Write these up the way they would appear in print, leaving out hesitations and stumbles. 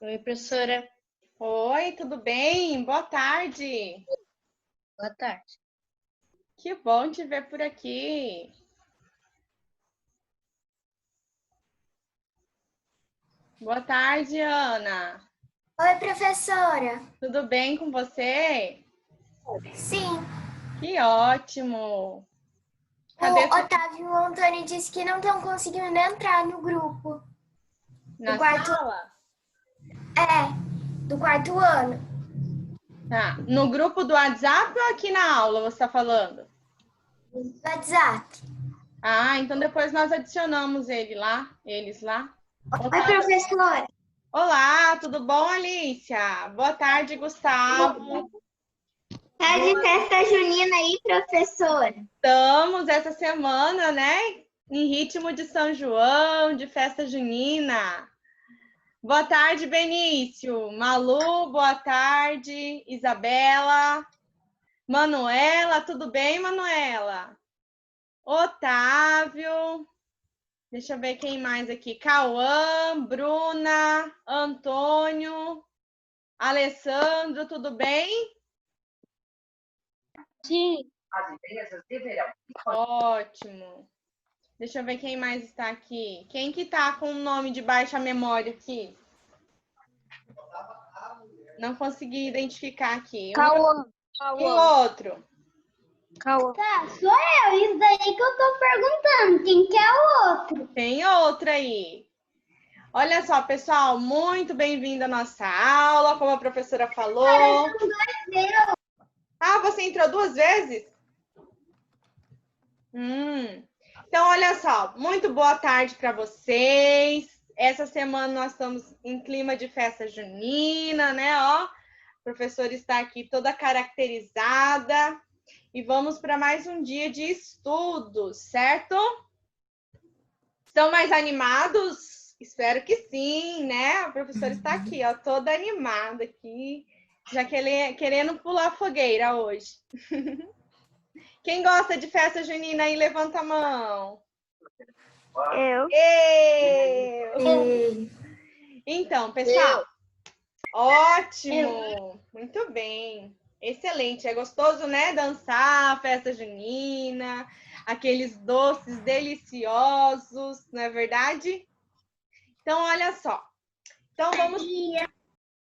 Oi, professora. Oi, tudo bem? Boa tarde. Boa tarde. Que bom te ver por aqui. Boa tarde, Ana. Oi, professora. Tudo bem com você? Sim, Que ótimo. o Cadê Otávio e o Antônio disse que não estão conseguindo entrar no grupo na quarto. sala? Do quarto ano. Tá. No grupo do WhatsApp ou aqui na aula você está falando? No WhatsApp. Ah, então depois nós adicionamos eles lá. Oi, professora. Olá, tudo bom, Alicia? Boa tarde, Gustavo. Tá de festa junina aí, professora? Estamos essa semana, né? Em ritmo de São João, de festa junina. Boa tarde, Benício. Malu, boa tarde. Isabela. Manuela, tudo bem, Manuela? Otávio. Deixa eu ver quem mais aqui. Cauã, Bruna, Antônio, Alessandro, tudo bem? Sim. As empresas deverão. Ótimo. Deixa eu ver quem mais está aqui. Quem que tá com o nome de baixa memória aqui? Não consegui identificar aqui. Cauã. Um outro. Cauã. Tá, sou eu. Isso daí que eu tô perguntando. Quem que é o outro? Tem outro aí. Olha só, pessoal, muito bem-vindo à nossa aula, como a professora falou. Ah, você entrou 2 vezes? Então, olha só, muito boa tarde para vocês. Essa semana nós estamos em clima de festa junina, né? Ó, a professora está aqui toda caracterizada. E vamos para mais um dia de estudos, certo? Estão mais animados? Espero que sim, né? A professora está aqui, ó, toda animada aqui, já querendo pular fogueira hoje. Quem gosta de festa junina aí, levanta a mão. Eu. Então, pessoal, ótimo, muito bem, excelente. É gostoso, né? Dançar, festa junina, aqueles doces deliciosos, não é verdade? Então, olha só. Então, vamos...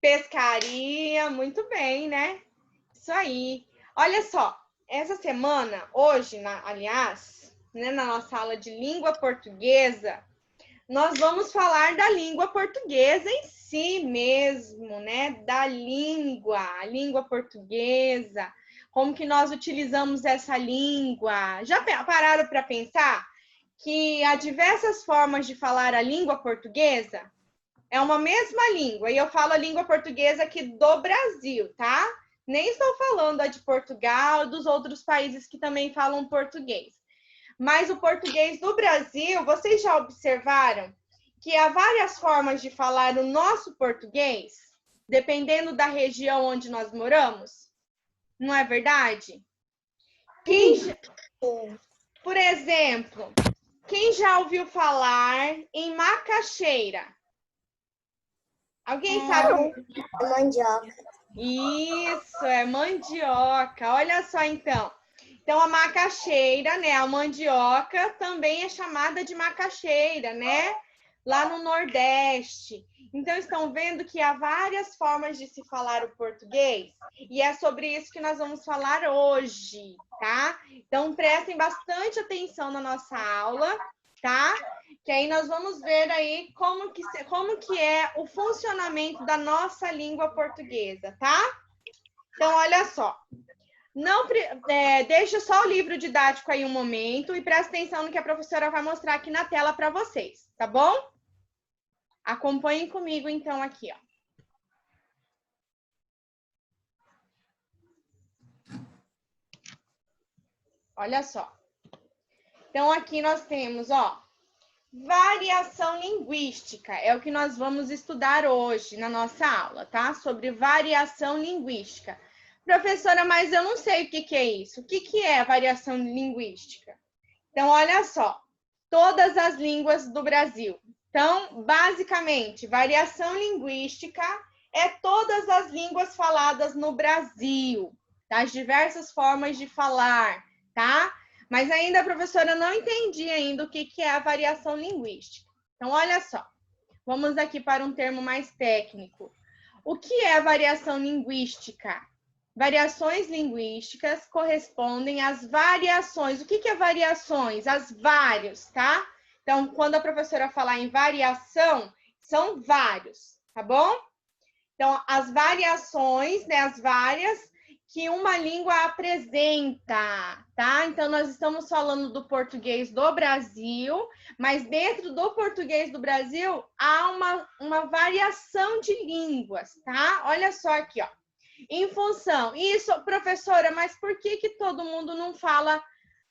Pescaria, muito bem, né? Isso aí. Olha só, essa semana, hoje, aliás, né, na nossa aula de língua portuguesa, nós vamos falar da língua portuguesa em si mesmo, né? Da língua, a língua portuguesa, como que nós utilizamos essa língua. Já pararam para pensar que há diversas formas de falar a língua portuguesa? É uma mesma língua, e eu falo a língua portuguesa aqui do Brasil, tá? Nem estou falando a de Portugal, dos outros países que também falam português. Mas o português do Brasil, vocês já observaram que há várias formas de falar o nosso português, dependendo da região onde nós moramos? Não é verdade? Por exemplo, quem já ouviu falar em macaxeira? Alguém sabe? Mandioca. Isso, é mandioca. Olha só, então. Então, a macaxeira, né? A mandioca também é chamada de macaxeira, né? Lá no Nordeste. Então, estão vendo que há várias formas de se falar o português? E é sobre isso que nós vamos falar hoje, tá? Então, prestem bastante atenção na nossa aula, tá? Que aí nós vamos ver aí como que é o funcionamento da nossa língua portuguesa, tá? Então, olha só. Não, deixa só o livro didático aí um momento e presta atenção no que a professora vai mostrar aqui na tela para vocês, tá bom? Acompanhem comigo, então, aqui, ó. Olha só. Então, aqui nós temos, ó, variação linguística. É o que nós vamos estudar hoje na nossa aula, tá? Sobre variação linguística. Professora, mas eu não sei o que é isso. O que é variação linguística? Então, olha só. Todas as línguas do Brasil Então, basicamente, variação linguística é todas as línguas faladas no Brasil, as diversas formas de falar, tá? Mas ainda a professora não entendi ainda o que é a variação linguística. Então, olha só, vamos aqui para um termo mais técnico. O que é a variação linguística? Variações linguísticas correspondem às variações. O que é variações? As vários, tá? Então, quando a professora falar em variação, são vários, tá bom? Então, as variações, né, as várias que uma língua apresenta, tá? Então, nós estamos falando do português do Brasil, mas dentro do português do Brasil há uma variação de línguas, tá? Olha só aqui, ó. Em função, isso, professora, mas por que todo mundo não fala,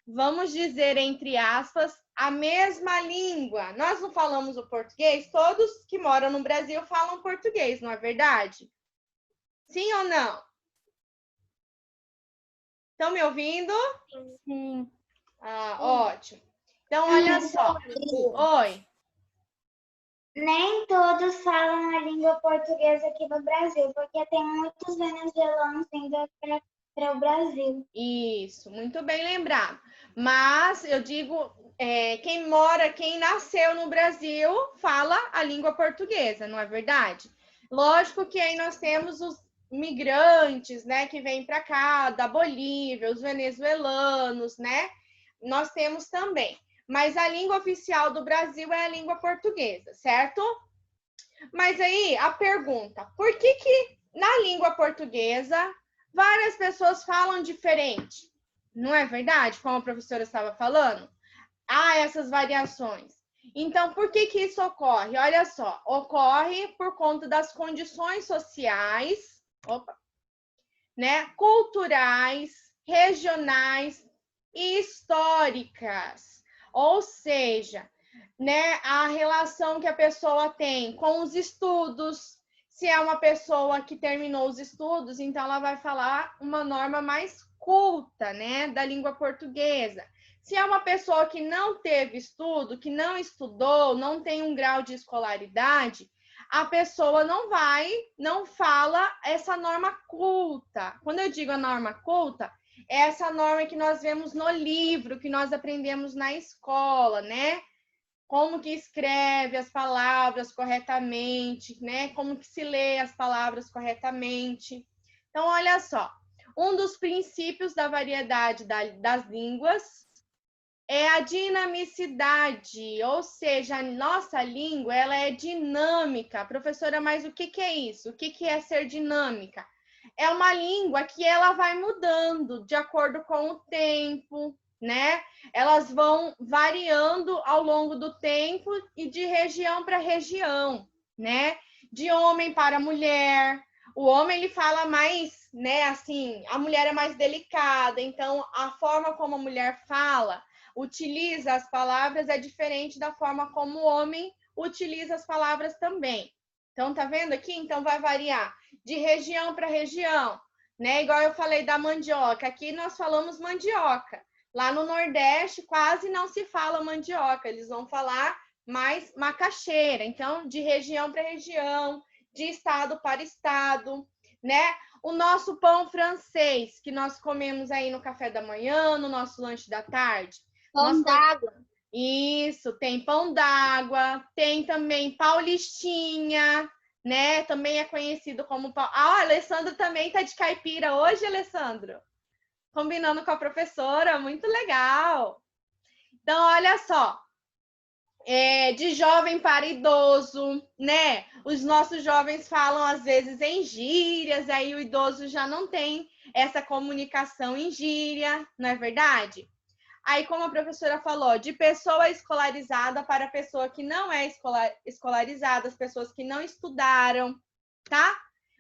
vamos dizer, entre aspas, a mesma língua? Nós não falamos o português? Todos que moram no Brasil falam português, não é verdade? Sim ou não? Estão me ouvindo? Sim. Ah, ótimo. Então, olha só. Oi. Nem todos falam a língua portuguesa aqui no Brasil, porque tem muitos venezuelanos vindo para o Brasil. Isso, muito bem lembrado. Mas eu digo, quem mora, quem nasceu no Brasil, fala a língua portuguesa, não é verdade? Lógico que aí nós temos os migrantes, né, que vêm para cá, da Bolívia, os venezuelanos, né? Nós temos também. Mas a língua oficial do Brasil é a língua portuguesa, certo? Mas aí a pergunta, por que na língua portuguesa várias pessoas falam diferente? Não é verdade? Como a professora estava falando? Há essas variações. Então, por que isso ocorre? Olha só, ocorre por conta das condições sociais, né, culturais, regionais e históricas. Ou seja, né, a relação que a pessoa tem com os estudos. Se é uma pessoa que terminou os estudos, então ela vai falar uma norma mais culta, né, da língua portuguesa. Se é uma pessoa que não teve estudo, que não estudou, não tem um grau de escolaridade, a pessoa não fala essa norma culta. Quando eu digo a norma culta, é essa norma que nós vemos no livro, que nós aprendemos na escola, né? Como que escreve as palavras corretamente, né? Como que se lê as palavras corretamente. Então, olha só, um dos princípios da variedade das línguas é a dinamicidade, ou seja, a nossa língua ela é dinâmica. Professora, mas o que é isso? O que é ser dinâmica? É uma língua que ela vai mudando de acordo com o tempo, né? Elas vão variando ao longo do tempo e de região para região, né? De homem para mulher. O homem ele fala mais, né? Assim, a mulher é mais delicada, então a forma como a mulher fala, utiliza as palavras é diferente da forma como o homem utiliza as palavras também. Então, tá vendo aqui? Então, vai variar de região para região, né? Igual eu falei da mandioca. Aqui nós falamos mandioca. Lá no Nordeste quase não se fala mandioca. Eles vão falar mais macaxeira. Então, de região para região, de estado para estado, né? O nosso pão francês, que nós comemos aí no café da manhã, no nosso lanche da tarde. Pão d'água. Isso, tem pão d'água, tem também paulistinha, né? Também é conhecido como pão. Ah, Alessandro também tá de caipira hoje, Alessandro. Combinando com a professora, muito legal. Então, olha só, de jovem para idoso, né? Os nossos jovens falam às vezes em gírias, aí o idoso já não tem essa comunicação em gíria, não é verdade? Aí, como a professora falou, de pessoa escolarizada para pessoa que não é escolarizada, as pessoas que não estudaram, tá?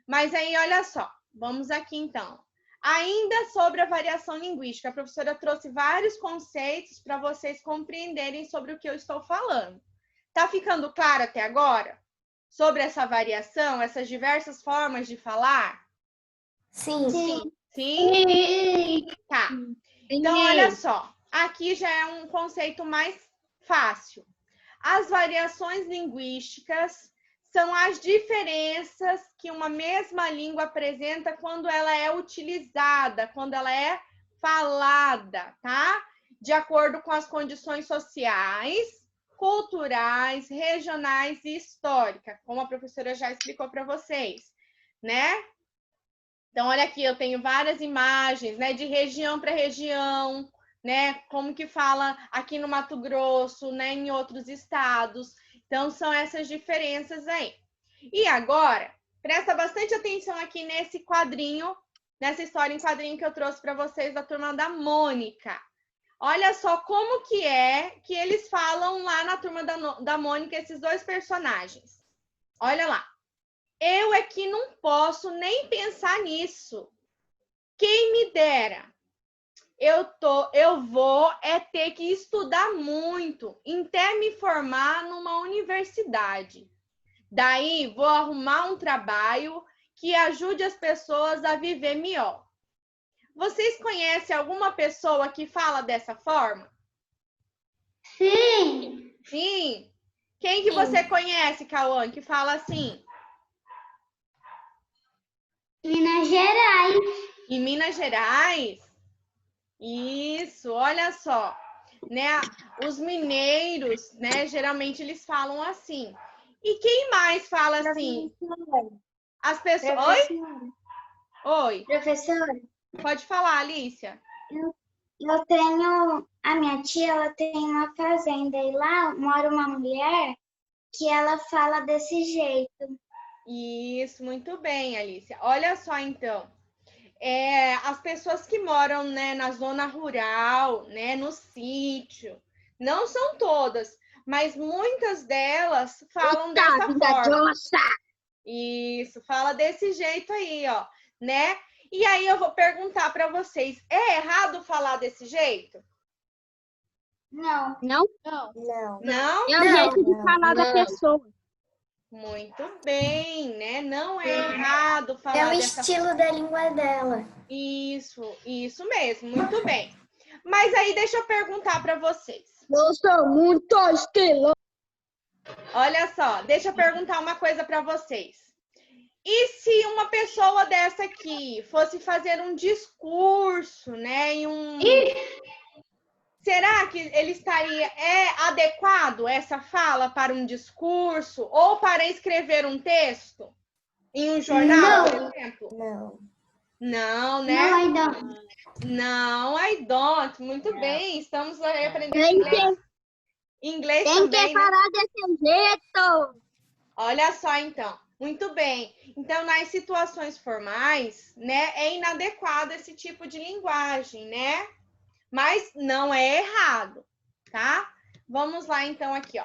Mas aí, olha só, vamos aqui então. Ainda sobre a variação linguística, a professora trouxe vários conceitos para vocês compreenderem sobre o que eu estou falando. Tá ficando claro até agora? Sobre essa variação, essas diversas formas de falar? Sim. Sim? Sim. Tá. Então, olha só. Aqui já é um conceito mais fácil. As variações linguísticas são as diferenças que uma mesma língua apresenta quando ela é utilizada, quando ela é falada, tá? De acordo com as condições sociais, culturais, regionais e históricas, como a professora já explicou para vocês, né? Então, olha aqui, eu tenho várias imagens, né, de região para região, né, como que fala aqui no Mato Grosso, né, em outros estados. Então, são essas diferenças aí. E agora, presta bastante atenção aqui nesse quadrinho, nessa história em quadrinho que eu trouxe para vocês da turma da Mônica. Olha só como que é que eles falam lá na turma da Mônica, esses dois personagens. Olha lá. Eu é que não posso nem pensar nisso. Quem me dera. Eu vou ter que estudar muito, até me formar numa universidade. Daí vou arrumar um trabalho que ajude as pessoas a viver melhor. Vocês conhecem alguma pessoa que fala dessa forma? Sim. Sim. Quem que você conhece, Cauã, que fala assim? Minas Gerais. Em Minas Gerais? Isso, olha só, né? Os mineiros, né? Geralmente eles falam assim. E quem mais fala assim? As pessoas. Oi? Oi. Professora, Pode falar, Alicia. eu tenho... A minha tia, ela tem uma fazenda e lá mora uma mulher que ela fala desse jeito. Isso, muito bem, Alicia. Olha só, então. As pessoas que moram, né, na zona rural, né, no sítio, não são todas, mas muitas delas falam dessa forma. Isso, fala desse jeito aí, ó, né? E aí eu vou perguntar para vocês, é errado falar desse jeito? Não. Não? Não. Não? É o jeito de falar da pessoa. Muito bem, né? Não é errado falar É o dessa estilo da língua dela. Isso mesmo, muito bem. Mas aí deixa eu perguntar para vocês. Eu sou muito estilo. Olha só, deixa eu perguntar uma coisa para vocês. E se uma pessoa dessa aqui fosse fazer um discurso, né? Será que ele estaria adequado essa fala para um discurso ou para escrever um texto em um jornal, por exemplo? Não. Não, né? Não, ainda. Não, I don't. Muito bem, estamos aprendendo Tem inglês. Inglês Tem também, que né? falar desse jeito. Olha só, então. Muito bem. Então, nas situações formais, né, é inadequado esse tipo de linguagem, né? Mas não é errado, tá? Vamos lá, então, aqui, ó.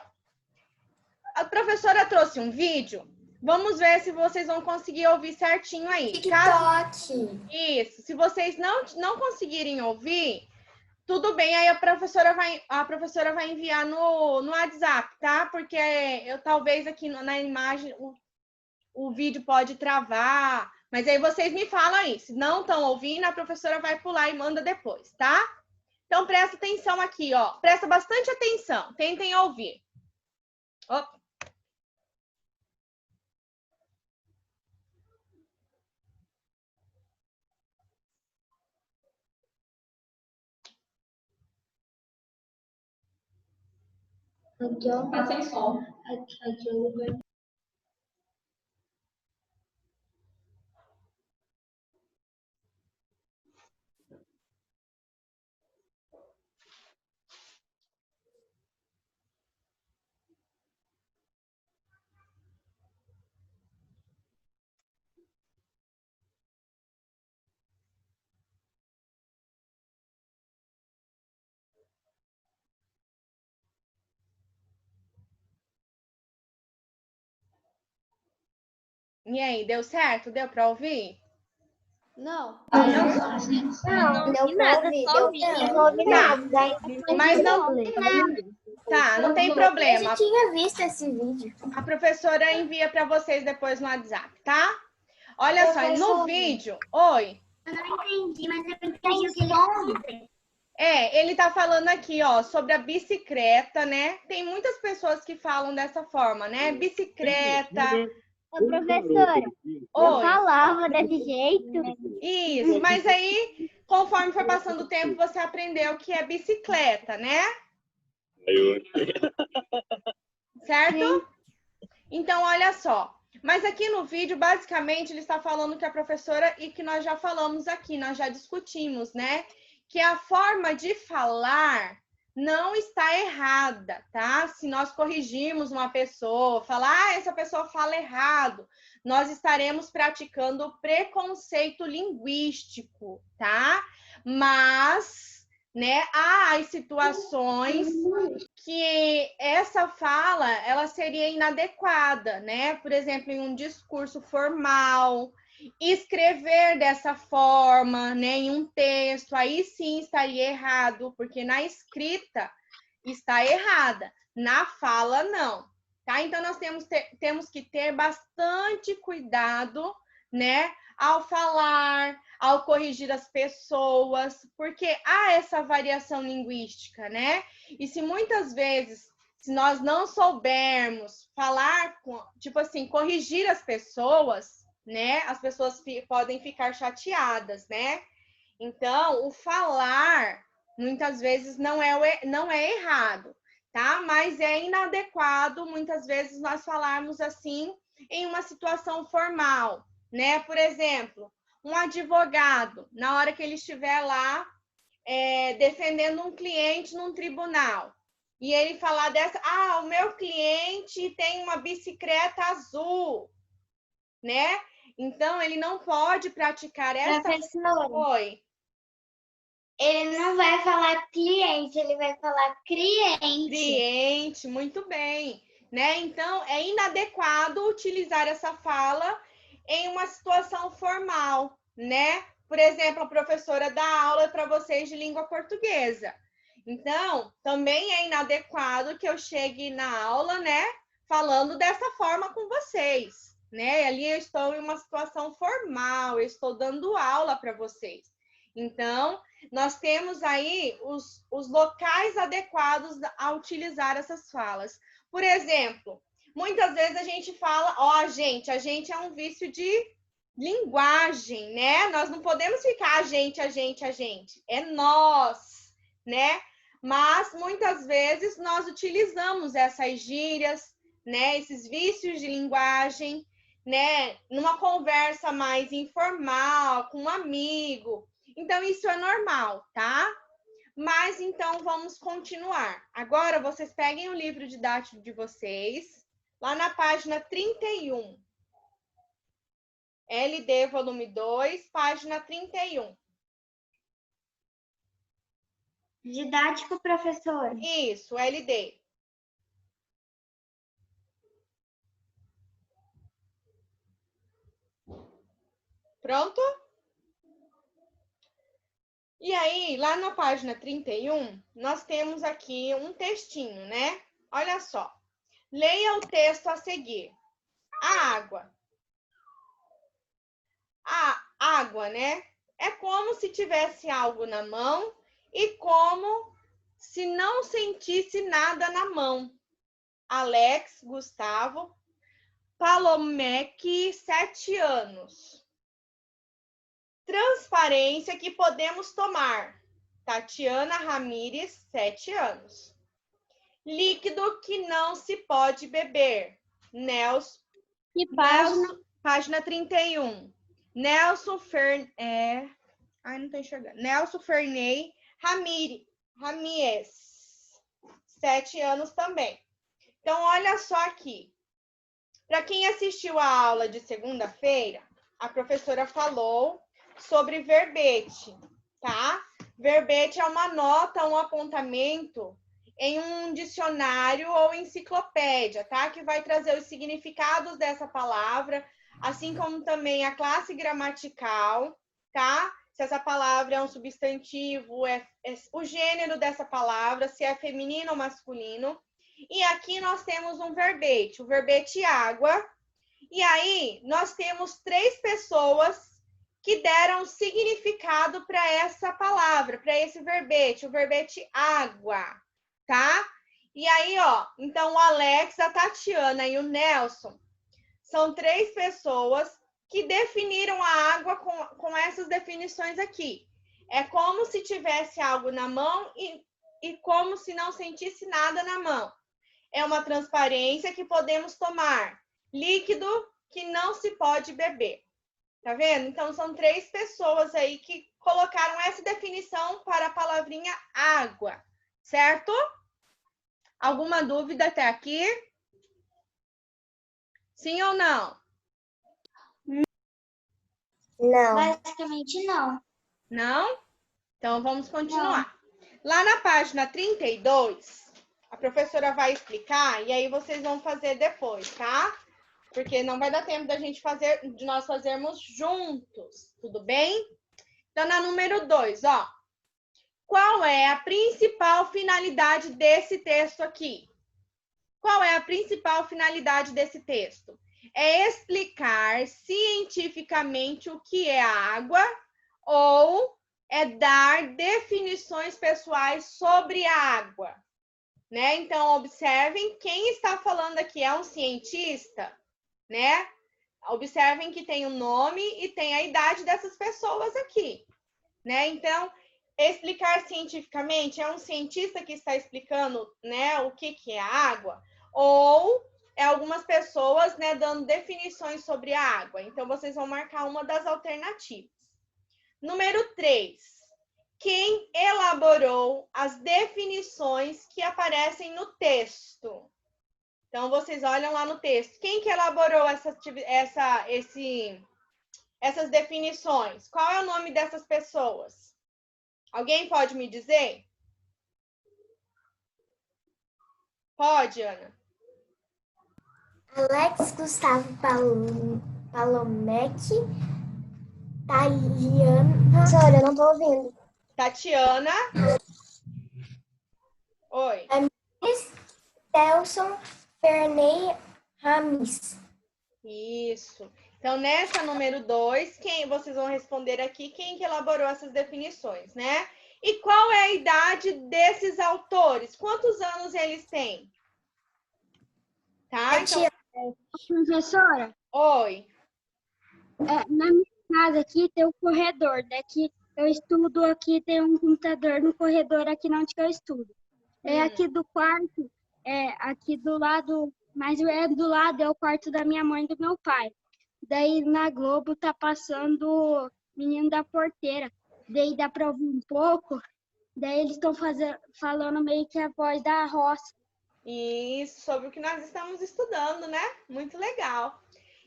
A professora trouxe um vídeo. Vamos ver se vocês vão conseguir ouvir certinho aí. TikTok. Isso. Se vocês não conseguirem ouvir, tudo bem, aí a professora vai enviar no WhatsApp, tá? Porque eu talvez aqui na imagem o vídeo pode travar, mas aí vocês me falam aí. Se não estão ouvindo, a professora vai pular e manda depois, tá? Então presta atenção aqui, ó. Presta bastante atenção. Tentem ouvir. Opa. Tá sem som. E aí, deu certo? Deu para ouvir? Não. Não deu pra ouvir. Não ouvi nada. Mas não. Tá, não tem problema. Eu tinha visto esse vídeo. A professora envia para vocês depois no WhatsApp, tá? Olha só, no vídeo. Oi. Eu não entendi, mas eu entendi o que ele Ele tá falando aqui, ó, sobre a bicicleta, né? Tem muitas pessoas que falam dessa forma, né? Bicicleta. Ô, professora, eu Oi. falava desse jeito. Isso, mas aí, conforme foi passando o tempo, você aprendeu que é bicicleta, né? Certo? Então, olha só. Mas aqui no vídeo, basicamente, ele está falando que a professora, e que nós já falamos aqui, nós já discutimos, né? Que a forma de falar não está errada, tá? Se nós corrigirmos uma pessoa, falar, essa pessoa fala errado, nós estaremos praticando preconceito linguístico, tá? Mas, né, há as situações que essa fala, ela seria inadequada, né? Por exemplo, em um discurso formal, escrever dessa forma, né, em um texto, aí sim estaria errado, porque na escrita está errada, na fala não, tá? Então nós temos que ter bastante cuidado, né, ao falar, ao corrigir as pessoas, porque há essa variação linguística, né? E se muitas vezes, se nós não soubermos falar, tipo assim, corrigir as pessoas, né? As pessoas podem ficar chateadas, né? Então, o falar, muitas vezes, não é errado, tá? Mas é inadequado, muitas vezes, nós falarmos assim em uma situação formal, né? Por exemplo, um advogado, na hora que ele estiver lá defendendo um cliente num tribunal, e ele falar dessa, o meu cliente tem uma bicicleta azul, né? Então, ele não pode praticar essa... Professora, Oi. ele não vai falar cliente, ele vai falar cliente. Cliente, muito bem, né? Então, é inadequado utilizar essa fala em uma situação formal, né? Por exemplo, a professora dá aula para vocês de língua portuguesa. Então, também é inadequado que eu chegue na aula, né, falando dessa forma com vocês, né? Ali eu estou em uma situação formal, eu estou dando aula para vocês. Então, nós temos aí os locais adequados a utilizar essas falas. Por exemplo, muitas vezes a gente fala, a gente é um vício de linguagem, né? Nós não podemos ficar a gente, é nós, né? Mas muitas vezes nós utilizamos essas gírias, né? Esses vícios de linguagem, né? Numa conversa mais informal, com um amigo. Então, isso é normal, tá? Mas, então, vamos continuar. Agora, vocês peguem o livro didático de vocês, lá na página 31. LD, volume 2, página 31. Didático, professor. Isso, LD. Pronto? E aí, lá na página 31, nós temos aqui um textinho, né? Olha só. Leia o texto a seguir. A água. A água, né? É como se tivesse algo na mão e como se não sentisse nada na mão. Alex, Gustavo, Palomec, 7 anos. Transparência que podemos tomar. Tatiana Ramírez, 7 anos. Líquido que não se pode beber. Nelson. Que página? Página 31. Nelson não tô enxergando. Nelson Ferney Ramírez, 7 anos também. Então, olha só aqui. Para quem assistiu a aula de segunda-feira, a professora falou sobre verbete, tá? Verbete é uma nota, um apontamento em um dicionário ou enciclopédia, tá? Que vai trazer os significados dessa palavra, assim como também a classe gramatical, tá? Se essa palavra é um substantivo, o gênero dessa palavra, se é feminino ou masculino. E aqui nós temos um verbete, o verbete água. E aí nós temos 3 pessoas que deram significado para essa palavra, para esse verbete, o verbete água, tá? E aí, ó, então o Alex, a Tatiana e o Nelson são 3 pessoas que definiram a água com essas definições aqui. É como se tivesse algo na mão e como se não sentisse nada na mão. É uma transparência que podemos tomar, líquido que não se pode beber. Tá vendo? Então, são 3 pessoas aí que colocaram essa definição para a palavrinha água, certo? Alguma dúvida até aqui? Sim ou não? Não. Basicamente, não. Não? Então, vamos continuar. Lá na página 32, a professora vai explicar e aí vocês vão fazer depois, tá? Porque não vai dar tempo de nós fazermos juntos, tudo bem? Então, na número 2, ó. Qual é a principal finalidade desse texto aqui? Qual é a principal finalidade desse texto? É explicar cientificamente o que é água ou é dar definições pessoais sobre a água, né? Então, observem, quem está falando aqui é um cientista, né? Observem que tem o nome e tem a idade dessas pessoas aqui, né? Então, explicar cientificamente é um cientista que está explicando, né, o que é a água, ou é algumas pessoas, né, dando definições sobre a água. Então, vocês vão marcar uma das alternativas. Número 3. Quem elaborou as definições que aparecem no texto? Então, vocês olham lá no texto. Quem que elaborou essas definições? Qual é o nome dessas pessoas? Alguém pode me dizer? Pode, Ana? Alex Gustavo Palomec, Taliana. Sorry, eu não tô ouvindo. Tatiana. Oi. Telson Ferney Ramis. Isso. Então, nessa número 2, vocês vão responder aqui quem que elaborou essas definições, né? E qual é a idade desses autores? Quantos anos eles têm? Tá? Então, Professora, oi. na minha casa aqui tem um corredor, né? Que eu estudo aqui, tem um computador no corredor aqui onde eu estudo. É aqui do quarto, aqui do lado, mas do lado é o quarto da minha mãe e do meu pai. Daí na Globo tá passando Menino da Porteira. Daí dá para ouvir um pouco. Daí eles estão falando meio que a voz da roça. Isso, sobre o que nós estamos estudando, né? Muito legal.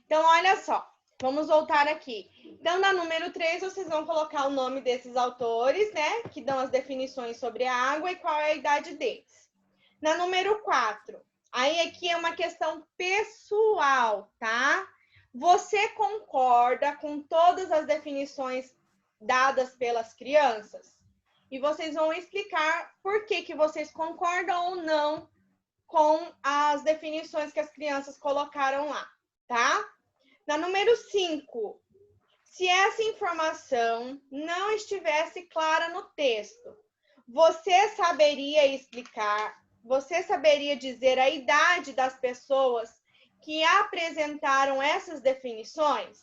Então, olha só, vamos voltar aqui. Então, na número 3, vocês vão colocar o nome desses autores, né? Que dão as definições sobre a água e qual é a idade deles. Na número 4, aí aqui é uma questão pessoal, tá? Você concorda com todas as definições dadas pelas crianças? E vocês vão explicar por que vocês concordam ou não com as definições que as crianças colocaram lá, tá? Na número 5, se essa informação não estivesse clara no texto, você saberia explicar, você saberia dizer a idade das pessoas que apresentaram essas definições?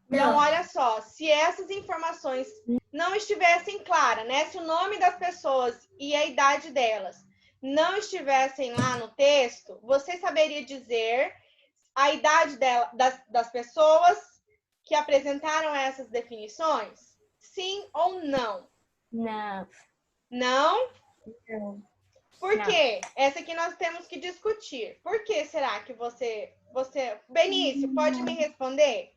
Então, olha só, se essas informações não estivessem claras, né? Se o nome das pessoas e a idade delas não estivessem lá no texto, você saberia dizer a idade das pessoas que apresentaram essas definições? Sim ou não? Não. Não? Não. Por quê? Essa aqui nós temos que discutir. Por que será que você... Benício, pode me responder?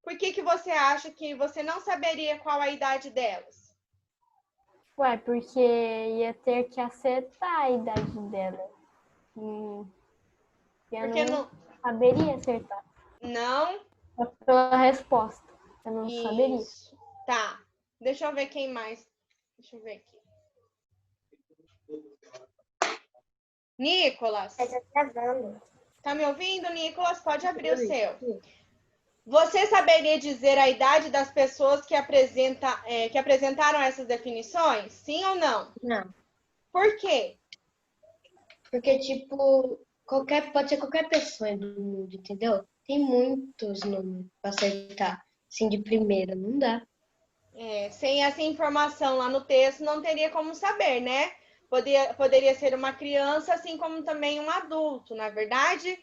Por que você acha que você não saberia qual a idade delas? Ué, porque ia ter que acertar a idade dela. Porque não saberia acertar. Não? Pela resposta. Eu não saberia. Isso. Tá. Deixa eu ver quem mais. Deixa eu ver aqui. Nicolas. Tá gravando. Tá me ouvindo, Nicolas? Pode abrir o seu. Você saberia dizer a idade das pessoas que apresentaram essas definições? Sim ou não? Não. Por quê? Porque, tipo, pode ser qualquer pessoa do mundo, entendeu? Tem muitos números para acertar. Assim, de primeira, não dá. Sem essa informação lá no texto, não teria como saber, né? Poderia ser uma criança, assim como também um adulto, não é verdade?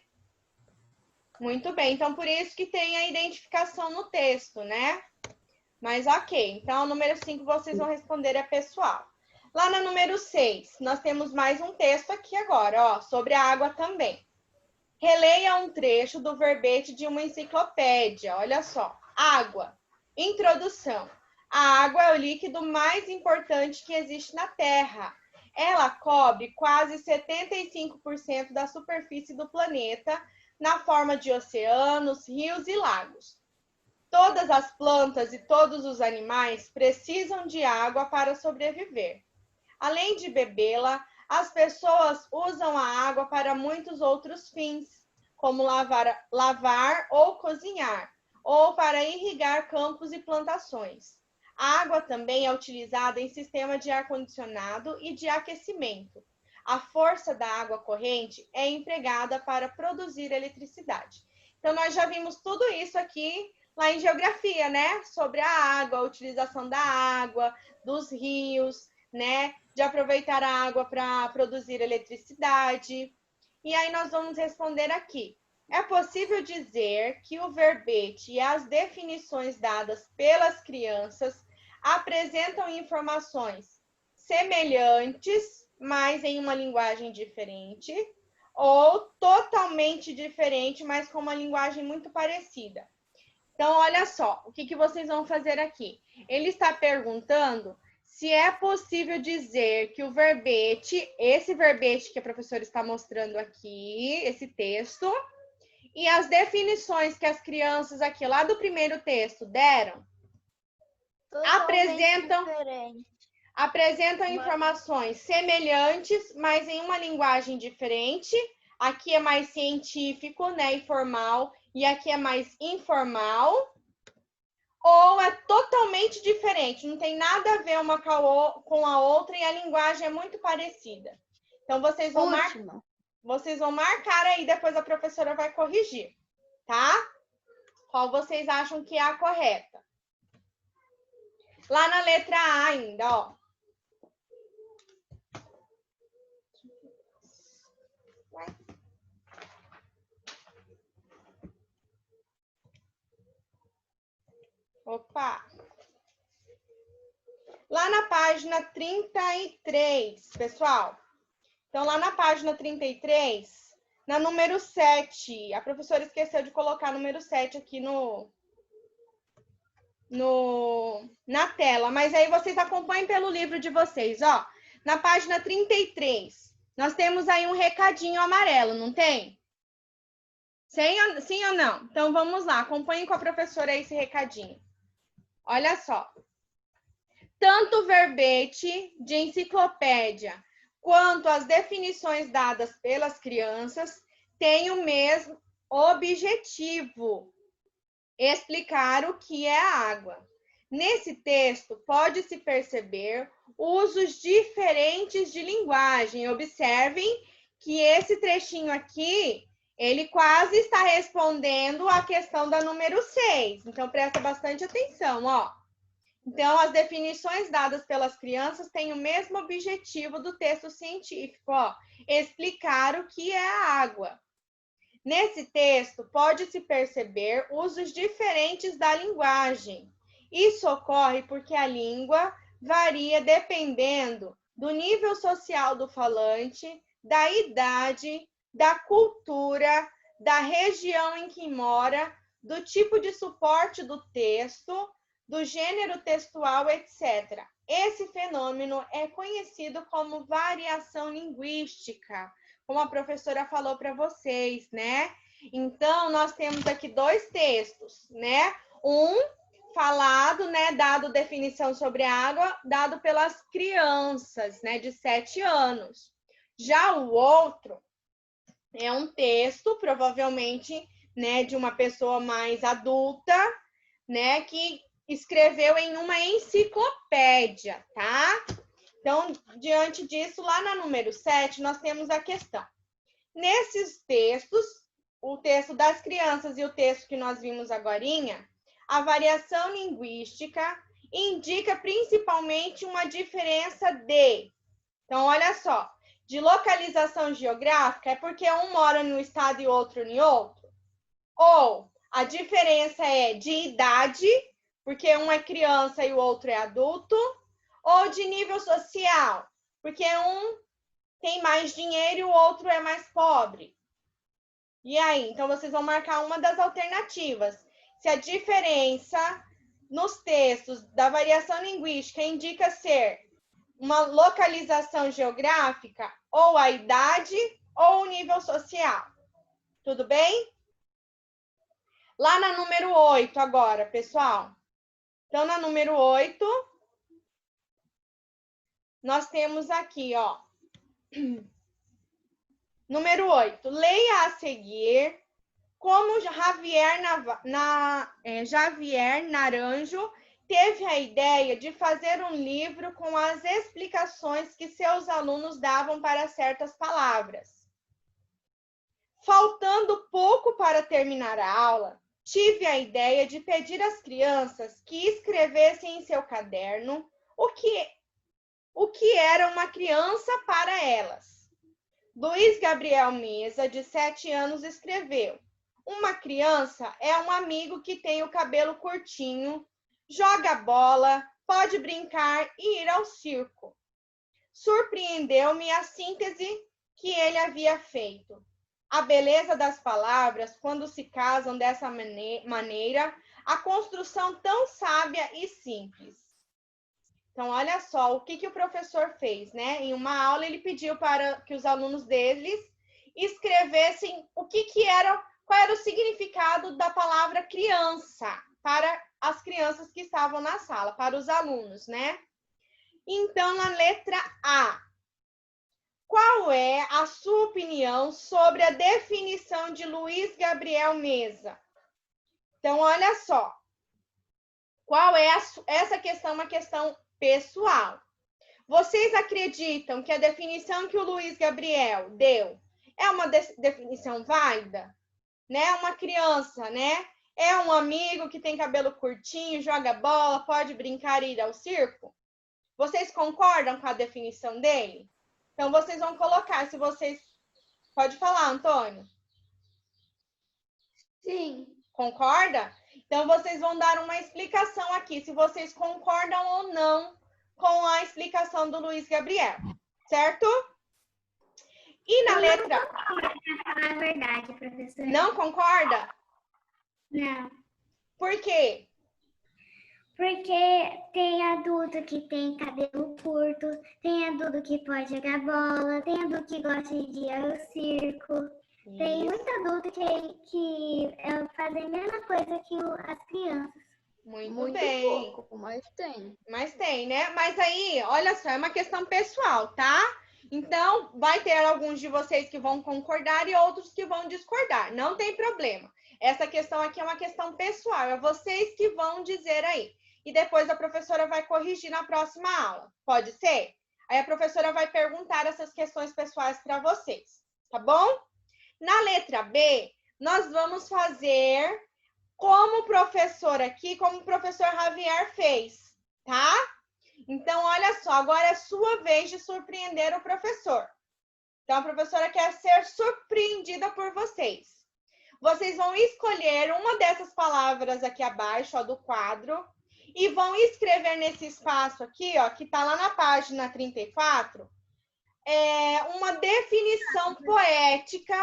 Muito bem, então por isso que tem a identificação no texto, né? Mas ok, então o número 5 vocês vão responder é pessoal. Lá na número 6, nós temos mais um texto aqui agora, ó, sobre a água também. Releia um trecho do verbete de uma enciclopédia, olha só. Água. Introdução. A água é o líquido mais importante que existe na Terra. Ela cobre quase 75% da superfície do planeta, na forma de oceanos, rios e lagos. Todas as plantas e todos os animais precisam de água para sobreviver. Além de bebê-la, as pessoas usam a água para muitos outros fins, como lavar ou cozinhar, ou para irrigar campos e plantações. A água também é utilizada em sistema de ar-condicionado e de aquecimento. A força da água corrente é empregada para produzir eletricidade. Então, nós já vimos tudo isso aqui lá em geografia, né? Sobre a água, a utilização da água, dos rios, né? De aproveitar a água para produzir eletricidade. E aí nós vamos responder aqui. É possível dizer que o verbete e as definições dadas pelas crianças apresentam informações semelhantes, mas em uma linguagem diferente, ou totalmente diferente, mas com uma linguagem muito parecida. Então, olha só, o que vocês vão fazer aqui? Ele está perguntando se é possível dizer que o verbete, esse verbete que a professora está mostrando aqui, esse texto, e as definições que as crianças aqui lá do primeiro texto deram, apresentam informações semelhantes, mas em uma linguagem diferente. Aqui é mais científico, né, e formal, e aqui é mais informal. Ou é totalmente diferente, não tem nada a ver uma com a outra e a linguagem é muito parecida. Então, vocês vão marcar aí, depois a professora vai corrigir, tá? Qual vocês acham que é a correta? Lá na letra A ainda, ó. Opa! Lá na página 33, pessoal. Então, lá na página 33, na número 7, a professora esqueceu de colocar número 7 aqui na tela, mas aí vocês acompanhem pelo livro de vocês, ó. Na página 33, nós temos aí um recadinho amarelo, não tem? Sim ou não? Então, vamos lá, acompanhem com a professora aí esse recadinho. Olha só. Tanto o verbete de enciclopédia quanto as definições dadas pelas crianças têm o mesmo objetivo: explicar o que é a água. Nesse texto, pode-se perceber usos diferentes de linguagem. Observem que esse trechinho aqui, ele quase está respondendo à questão da número 6. Então, presta bastante atenção, ó. Então, as definições dadas pelas crianças têm o mesmo objetivo do texto científico, ó, explicar o que é a água. Nesse texto, pode-se perceber usos diferentes da linguagem. Isso ocorre porque a língua varia dependendo do nível social do falante, da idade, da cultura, da região em que mora, do tipo de suporte do texto, do gênero textual, etc. Esse fenômeno é conhecido como variação linguística, como a professora falou para vocês, né? Então, nós temos aqui dois textos, né? Um falado, né, dado definição sobre a água, dado pelas crianças, né, de 7 anos. Já o outro é um texto, provavelmente né, de uma pessoa mais adulta, né, que escreveu em uma enciclopédia, tá? Então, diante disso, lá na número 7, nós temos a questão. Nesses textos, o texto das crianças e o texto que nós vimos agorinha, a variação linguística indica principalmente uma diferença de... Então, olha só, de localização geográfica é porque um mora num estado e outro em outro. Ou a diferença é de idade, porque um é criança e o outro é adulto. Ou de nível social, porque um tem mais dinheiro e o outro é mais pobre. E aí? Então, vocês vão marcar uma das alternativas. Se a diferença nos textos da variação linguística indica ser uma localização geográfica, ou a idade, ou o nível social. Tudo bem? Lá na número 8 agora, pessoal. Então, na número 8, nós temos aqui, ó. Número 8. Leia a seguir como Javier Naranjo teve a ideia de fazer um livro com as explicações que seus alunos davam para certas palavras. Faltando pouco para terminar a aula, tive a ideia de pedir às crianças que escrevessem em seu caderno o que era uma criança para elas. Luiz Gabriel Meza, de 7 anos, escreveu: uma criança é um amigo que tem o cabelo curtinho, joga bola, pode brincar e ir ao circo. Surpreendeu-me a síntese que ele havia feito. A beleza das palavras, quando se casam dessa maneira, a construção tão sábia e simples. Então, olha só o que o professor fez, né? Em uma aula, ele pediu para que os alunos deles escrevessem qual era o significado da palavra criança para as crianças que estavam na sala, para os alunos, né? Então, na letra A, qual é a sua opinião sobre a definição de Luiz Gabriel Meza? Então, olha só. Qual é essa questão? Uma questão pessoal. Vocês acreditam que a definição que o Luiz Gabriel deu é uma definição válida? Né? Uma criança, né? É um amigo que tem cabelo curtinho, joga bola, pode brincar e ir ao circo? Vocês concordam com a definição dele? Então, vocês vão colocar, se vocês... Pode falar, Antônio. Sim. Concorda? Então, vocês vão dar uma explicação aqui, se vocês concordam ou não com a explicação do Luiz Gabriel, certo? E na letra... Não concordo, pra falar a verdade, professor. Não concorda? Não. Por quê? Porque tem adulto que tem cabelo curto, tem adulto que pode jogar bola, tem adulto que gosta de ir ao circo. Tem muito adulto que fazem a mesma coisa que as crianças. Muito bem. Pouco, mas tem. Mas tem, né? Mas aí, olha só, é uma questão pessoal, tá? Então, vai ter alguns de vocês que vão concordar e outros que vão discordar. Não tem problema. Essa questão aqui é uma questão pessoal. É vocês que vão dizer aí. E depois a professora vai corrigir na próxima aula. Pode ser? Aí a professora vai perguntar essas questões pessoais para vocês. Tá bom? Na letra B, nós vamos fazer como o professor aqui, como o professor Javier fez, tá? Então, olha só, agora é sua vez de surpreender o professor. Então, a professora quer ser surpreendida por vocês. Vocês vão escolher uma dessas palavras aqui abaixo, ó, do quadro, e vão escrever nesse espaço aqui, ó, que tá lá na página 34, uma definição poética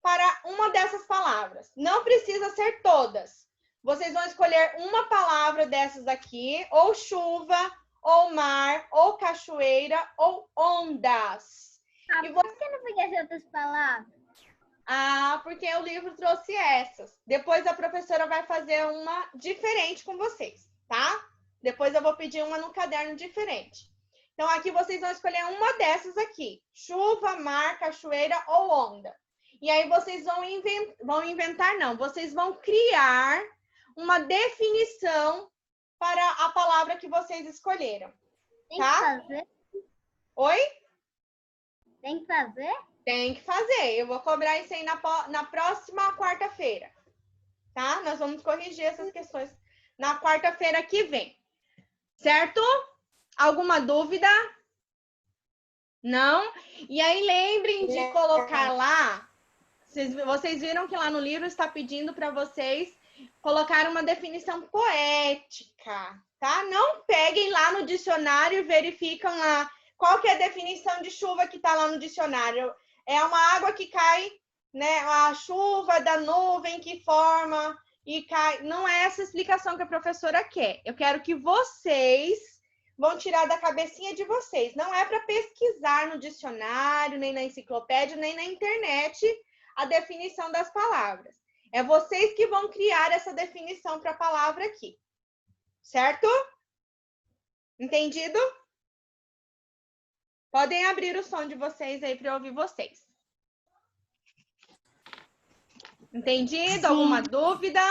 para uma dessas palavras. Não precisa ser todas. Vocês vão escolher uma palavra dessas aqui, ou chuva, ou mar, ou cachoeira, ou ondas. E Por que não podia ser outras palavras? Ah, porque o livro trouxe essas. Depois a professora vai fazer uma diferente com vocês, tá? Depois eu vou pedir uma no caderno diferente. Então, aqui vocês vão escolher uma dessas aqui. Chuva, mar, cachoeira ou onda. E aí vocês vocês vão criar uma definição para a palavra que vocês escolheram. Tem Tá? que fazer? Oi? Tem que fazer? Tem que fazer. Eu vou cobrar isso aí na próxima quarta-feira. Tá? Nós vamos corrigir essas questões na quarta-feira que vem. Certo? Alguma dúvida? Não? E aí lembrem de colocar lá. Vocês viram que lá no livro está pedindo para vocês colocar uma definição poética, tá? Não peguem lá no dicionário e verificam lá qual que é a definição de chuva que está lá no dicionário. É uma água que cai, né? A chuva da nuvem que forma e cai. Não é essa a explicação que a professora quer. Eu quero que vocês vão tirar da cabecinha de vocês. Não é para pesquisar no dicionário, nem na enciclopédia, nem na internet a definição das palavras. É vocês que vão criar essa definição para a palavra aqui. Certo? Entendido? Podem abrir o som de vocês aí para eu ouvir vocês. Entendido? Sim. Alguma dúvida?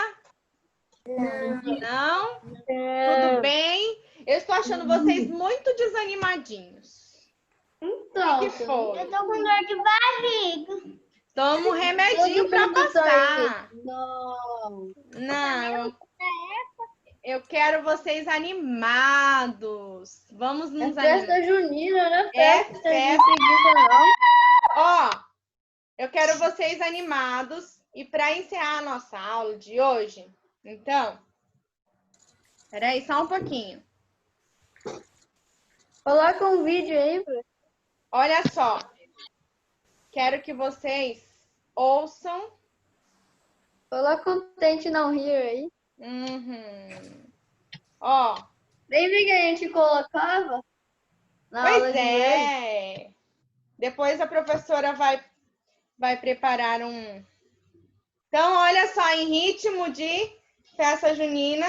Não? Tudo bem? Eu estou achando vocês muito desanimadinhos. Então, que foi? eu tô com dor de barriga. Toma um remedinho para passar. Não. Eu quero vocês animados. Vamos nos animar. É festa junina, né? É festa. Ó, eu quero vocês animados. E para encerrar a nossa aula de hoje, então, peraí, só um pouquinho. Coloca um vídeo aí, Bru. Olha só. Quero que vocês ouçam. Coloca um Tente Não Rir aí. Ó. Lembra que a gente colocava na pois aula de é. hoje? Depois a professora vai preparar um... Então, olha só, em ritmo de festa junina.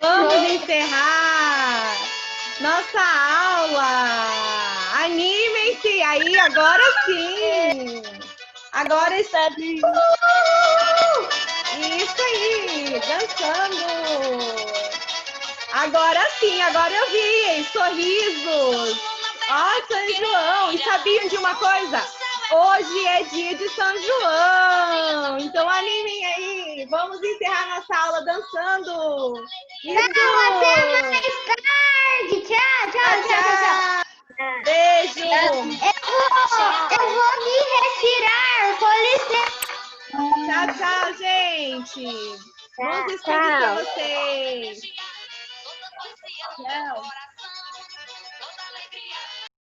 Vamos encerrar nossa aula. Animem-se aí, agora sim. Agora está... Isso aí, dançando. Agora sim, agora eu vi, hein? Sorrisos. Ó, São João. E sabiam de uma coisa? Hoje é dia de São João. Então animem aí. Vamos encerrar nossa aula dançando. Isso. Não, até mais tarde. Tchau. Beijo. Eu vou me retirar. Com licença. Tchau, gente. Bons estudos para vocês. Tchau.